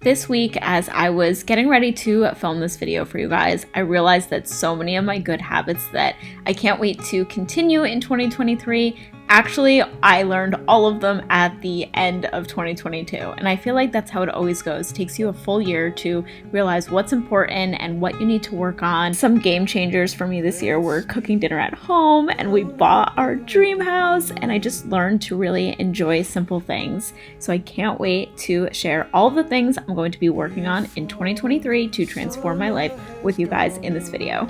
This week, as I was getting ready to film this video for you guys, I realized that so many of my good habits that I can't wait to continue in 2023, actually, I learned all of them at the end of 2022. And I feel like that's how it always goes. It takes you a full year to realize what's important and what you need to work on. Some game changers for me this year were cooking dinner at home, and we bought our dream house, and I just learned to really enjoy simple things. So I can't wait to share all the things I'm going to be working on in 2023 to transform my life with you guys in this video.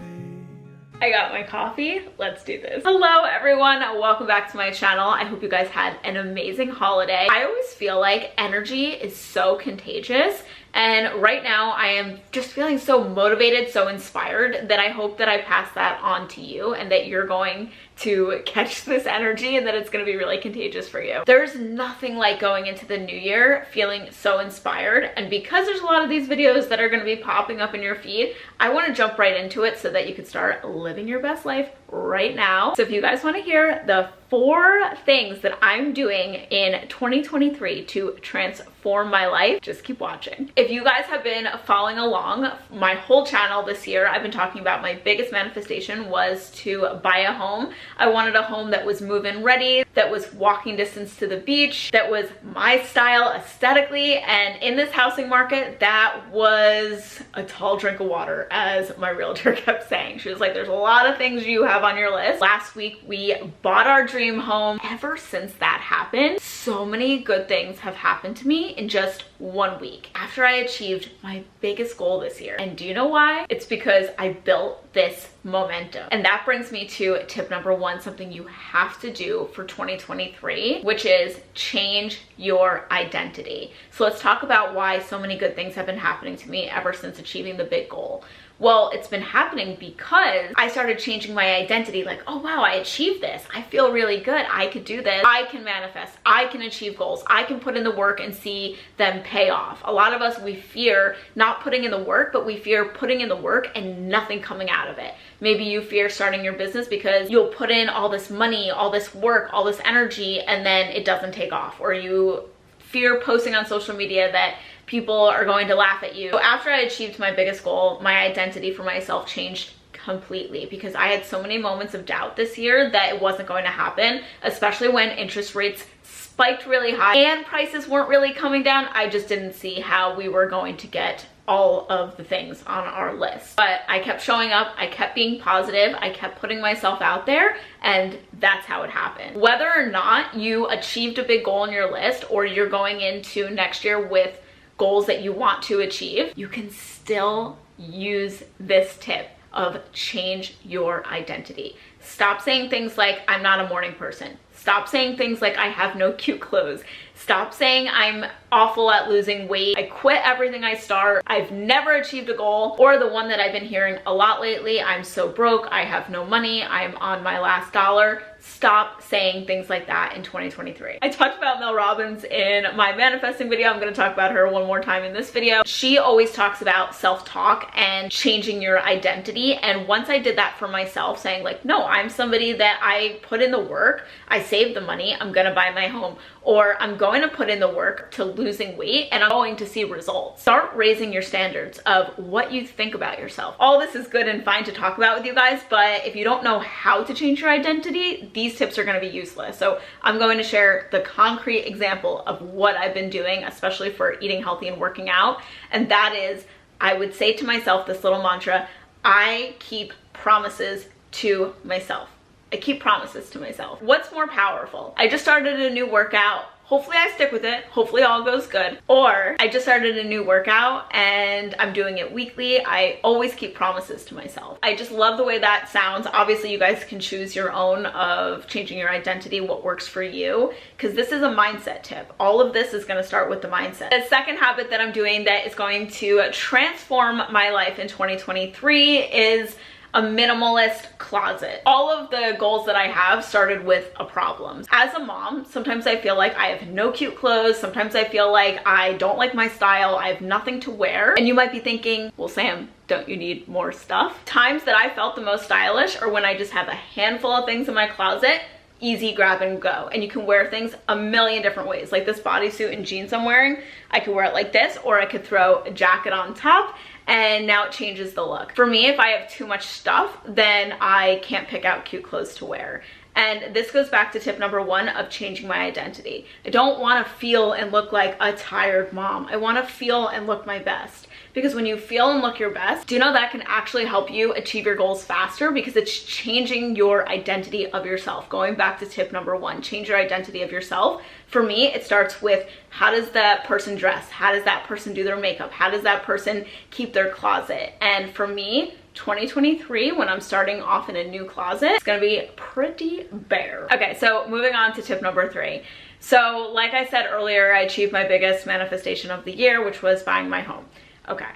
I got my coffee. Let's do this. Hello everyone, welcome back to my channel. I hope you guys had an amazing holiday. I always feel like energy is so contagious, and right now I am just feeling so motivated, so inspired, that I hope that I pass that on to you and that you're going to catch this energy and that it's going to be really contagious for you. There's nothing like going into the new year feeling so inspired, and because there's a lot of these videos that are going to be popping up in your feed, I want to jump right into it so that you can start living your best life right now. So if you guys want to hear the 4 things that I'm doing in 2023 to transform my life, just keep watching. If you guys have been following along my whole channel this year, I've been talking about my biggest manifestation was to buy a home. I wanted a home that was move-in ready, that was walking distance to the beach, that was my style aesthetically, and in this housing market, that was a tall drink of water, as my realtor kept saying. She was like, there's a lot of things you have on your list. Last week, we bought our dream home. Ever since that happened, so many good things have happened to me in just 1 week after I achieved my biggest goal this year. And do you know why? It's because I built this momentum. And that brings me to tip number 1, something you have to do for 2023, which is change your identity. So let's talk about why so many good things have been happening to me ever since achieving the big goal. Well, it's been happening because I started changing my identity, like, oh wow, I achieved this. I feel really good. I could do this. I can manifest. I can achieve goals. I can put in the work and see them pay off. A lot of us, we fear not putting in the work, but we fear putting in the work and nothing coming out of it. Maybe you fear starting your business because you'll put in all this money, all this work, all this energy, and then it doesn't take off. Or you fear posting on social media that people are going to laugh at you. So after I achieved my biggest goal, my identity for myself changed completely, because I had so many moments of doubt this year that it wasn't going to happen, especially when interest rates spiked really high and prices weren't really coming down. I just didn't see how we were going to get all of the things on our list. But I kept showing up, I kept being positive, I kept putting myself out there, and that's how it happened. Whether or not you achieved a big goal on your list, or you're going into next year with goals that you want to achieve, you can still use this tip of change your identity. Stop saying things like, I'm not a morning person. Stop saying things like, I have no cute clothes. Stop saying I'm awful at losing weight. I quit everything I start. I've never achieved a goal. Or the one that I've been hearing a lot lately, I'm so broke, I have no money, I'm on my last dollar. Stop saying things like that in 2023. I talked about Mel Robbins in my manifesting video. I'm going to talk about her one more time in this video. She always talks about self-talk and changing your identity. And once I did that for myself, saying like, no, I'm somebody that I put in the work, I saved the money, I'm going to buy my home, or I'm going to put in the work to losing weight and I'm going to see results. Start raising your standards of what you think about yourself. All this is good and fine to talk about with you guys, but if you don't know how to change your identity, these tips are going to be useless. So I'm going to share the concrete example of what I've been doing, especially for eating healthy and working out. And that is, I would say to myself this little mantra: I keep promises to myself. I keep promises to myself. What's more powerful? I just started a new workout. Hopefully I stick with it. Hopefully all goes good. Or I just started a new workout and I'm doing it weekly. I always keep promises to myself. I just love the way that sounds. Obviously you guys can choose your own of changing your identity, what works for you, because this is a mindset tip. All of this is going to start with the mindset. The second habit that I'm doing that is going to transform my life in 2023 is a minimalist closet. All of the goals that I have started with a problem. As a mom, sometimes I feel like I have no cute clothes. Sometimes I feel like I don't like my style. I have nothing to wear. And you might be thinking, well, Sam, don't you need more stuff? Times that I felt the most stylish are when I just have a handful of things in my closet easy grab and go, and you can wear things a million different ways. Like this bodysuit and jeans I'm wearing, I could wear it like this, or I could throw a jacket on top, and now it changes the look. For me, if I have too much stuff, then I can't pick out cute clothes to wear. And this goes back to tip number 1 of changing my identity. I don't want to feel and look like a tired mom. I want to feel and look my best. Because when you feel and look your best, do you know that can actually help you achieve your goals faster, because it's changing your identity of yourself. Going back to tip number 1, change your identity of yourself. For me, it starts with, how does that person dress? How does that person do their makeup? How does that person keep their closet? And for me, 2023, when I'm starting off in a new closet, it's gonna be pretty bare. Okay, so moving on to tip number 3. So like I said earlier, I achieved my biggest manifestation of the year, which was buying my home. Okay,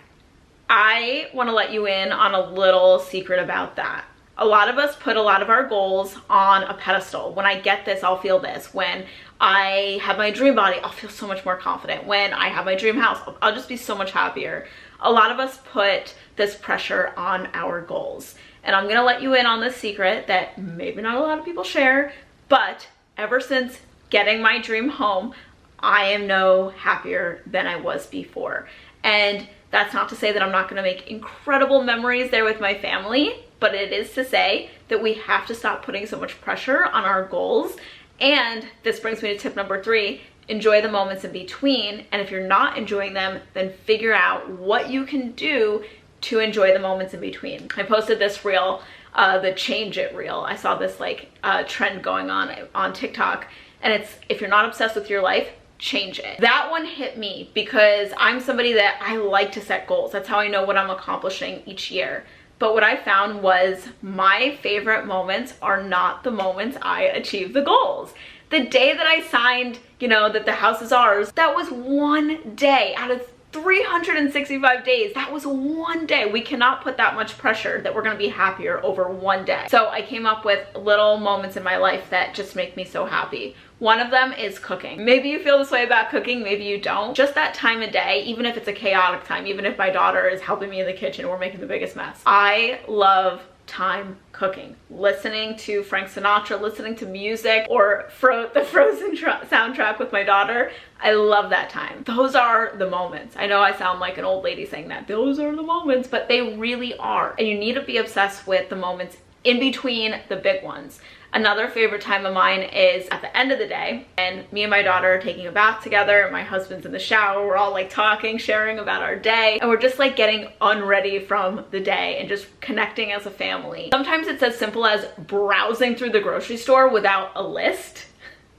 I want to let you in on a little secret about that. A lot of us put a lot of our goals on a pedestal. When I get this, I'll feel this. When I have my dream body, I'll feel so much more confident. When I have my dream house, I'll just be so much happier. A lot of us put this pressure on our goals. And I'm going to let you in on this secret that maybe not a lot of people share, but ever since getting my dream home, I am no happier than I was before. And that's not to say that I'm not going to make incredible memories there with my family, but it is to say that we have to stop putting so much pressure on our goals. And this brings me to tip number 3, enjoy the moments in between. And if you're not enjoying them, then figure out what you can do to enjoy the moments in between. I posted this reel, the change it reel. I saw this like trend going on TikTok, and it's, if you're not obsessed with your life, change it. That one hit me because I'm somebody that I like to set goals. That's how I know what I'm accomplishing each year. But what I found was my favorite moments are not the moments I achieve the goals. The day that I signed, you know, that the house is ours, that was one day out of 365 days. That was one day. We cannot put that much pressure that we're going to be happier over one day. So I came up with little moments in my life that just make me so happy. One of them is cooking. Maybe you feel this way about cooking, maybe you don't. Just that time of day, even if it's a chaotic time, even if my daughter is helping me in the kitchen, we're making the biggest mess. I love time cooking, listening to Frank Sinatra, listening to music, or the Frozen soundtrack with my daughter. I love that time. Those are the moments. I know I sound like an old lady saying that. Those are the moments, but they really are. And you need to be obsessed with the moments in between the big ones. Another favorite time of mine is at the end of the day, and me and my daughter are taking a bath together, and my husband's in the shower. We're all like talking, sharing about our day, and we're just like getting unready from the day and just connecting as a family. Sometimes it's as simple as browsing through the grocery store without a list.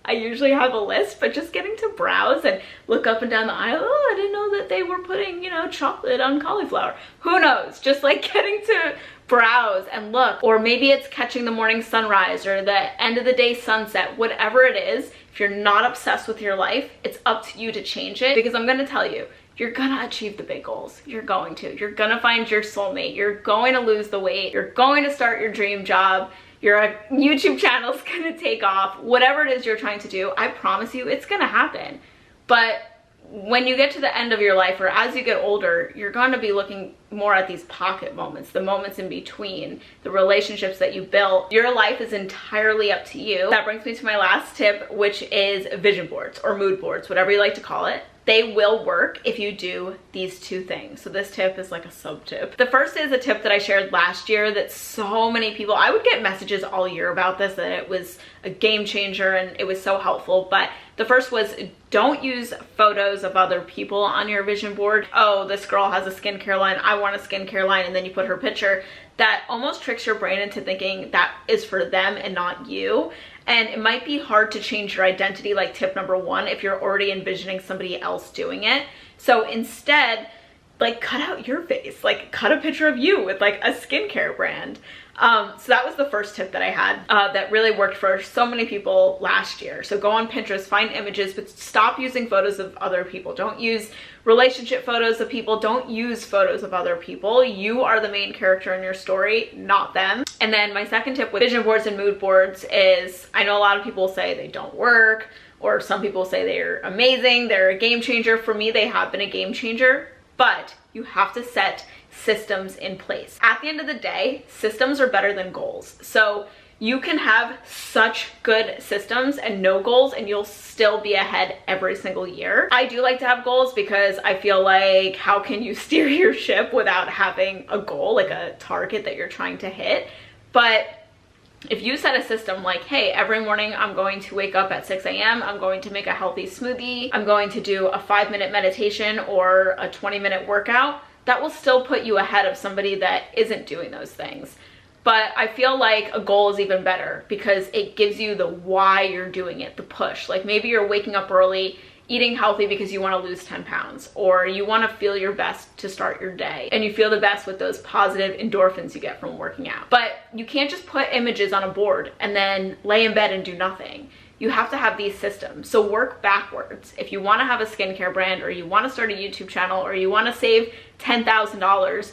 I usually have a list, but just getting to browse and look up and down the aisle. Oh, I didn't know that they were putting, you know, chocolate on cauliflower. Who knows? Just like getting to browse and look. Or maybe it's catching the morning sunrise or the end of the day sunset. Whatever it is, if you're not obsessed with your life, it's up to you to change it. Because I'm going to tell you, you're gonna achieve the big goals. You're going to. You're gonna find your soulmate. You're going to lose the weight. You're going to start your dream job. Your YouTube channel's gonna take off. Whatever it is you're trying to do, I promise you it's gonna happen. But when you get to the end of your life, or as you get older, you're gonna be looking more at these pocket moments, the moments in between, the relationships that you built. Your life is entirely up to you. That brings me to my last tip, which is vision boards or mood boards, whatever you like to call it. They will work if you do these two things. So this tip is like a sub tip. The first is a tip that I shared last year that so many people, I would get messages all year about this, that it was a game changer and it was so helpful. But the first was, don't use photos of other people on your vision board. Oh, this girl has a skincare line, I want a skincare line, and then you put her picture. That almost tricks your brain into thinking that is for them and not you. And it might be hard to change your identity, like tip number 1, if you're already envisioning somebody else doing it. So instead, like, cut out your face, like cut a picture of you with like a skincare brand. So that was the first tip that I had that really worked for so many people last year. So go on Pinterest, find images, but stop using photos of other people. Don't use relationship photos of people. Don't use photos of other people. You are the main character in your story, not them. And then my second tip with vision boards and mood boards is, I know a lot of people say they don't work, or some people say they're amazing, they're a game changer. For me, they have been a game changer, but you have to set systems in place. At the end of the day, systems are better than goals. So You can have such good systems and no goals and you'll still be ahead every single year. I do like to have goals because I feel like how can you steer your ship without having a goal, like a target that you're trying to hit? But if you set a system like, hey, every morning I'm going to wake up at 6 a.m., I'm going to make a healthy smoothie, I'm going to do a 5-minute meditation or a 20-minute workout, that will still put you ahead of somebody that isn't doing those things. But I feel like a goal is even better because it gives you the why you're doing it, the push. Like maybe you're waking up early, eating healthy because you want to lose 10 pounds, or you want to feel your best to start your day, and you feel the best with those positive endorphins you get from working out. But you can't just put images on a board and then lay in bed and do nothing. You have to have these systems. So work backwards. If you want to have a skincare brand, or you want to start a YouTube channel, or you want to save $10,000,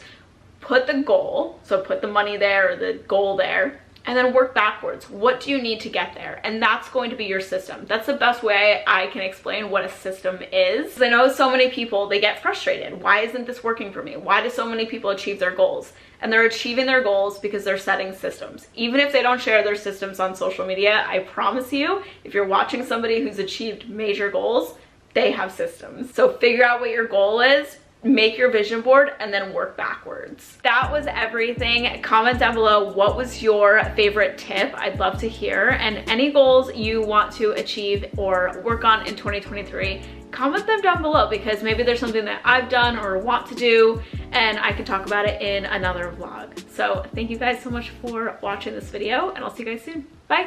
put the goal, so put the money there or the goal there, and then work backwards. What do you need to get there? And that's going to be your system. That's the best way I can explain what a system is. Because I know so many people, they get frustrated. Why isn't this working for me? Why do so many people achieve their goals? And they're achieving their goals because they're setting systems. Even if they don't share their systems on social media, I promise you, if you're watching somebody who's achieved major goals, they have systems. So figure out what your goal is, make your vision board, and then work backwards. That was everything. Comment down below what was your favorite tip. I'd love to hear. And any goals you want to achieve or work on in 2023, comment them down below because maybe there's something that I've done or want to do and I can talk about it in another vlog. So thank you guys so much for watching this video and I'll see you guys soon. Bye.